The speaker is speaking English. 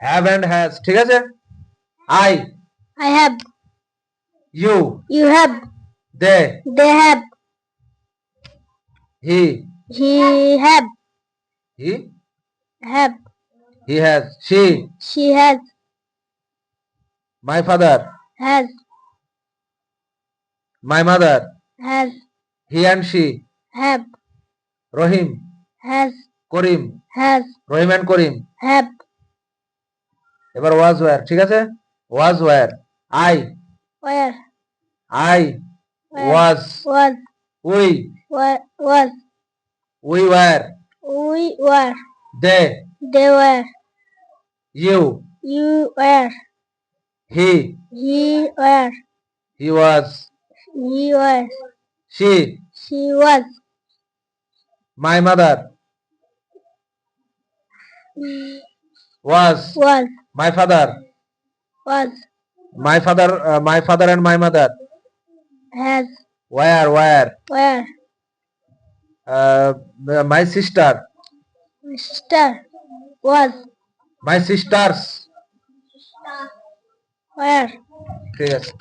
Have and has, ঠিক আছে। I, I have. You, You have. They, They have. He, He have. He, Have. He has, she, She has. My father, Has. My mother, Has. He and she, Have. Rahim, Has. Karim, Has. Rahim and Karim. Have. এবার was were, ঠিক আছে। Was were, I, Where. I Where. Was, Was. We, Where. Was. We were, We were. They, They were. You, You were. He, He were. He was, He was. She, She was. My mother, was, Was. My father, Was. my father and my mother, Has. where, Where. my sister, My sister. Was. my sisters, Where. ঠিক আছে।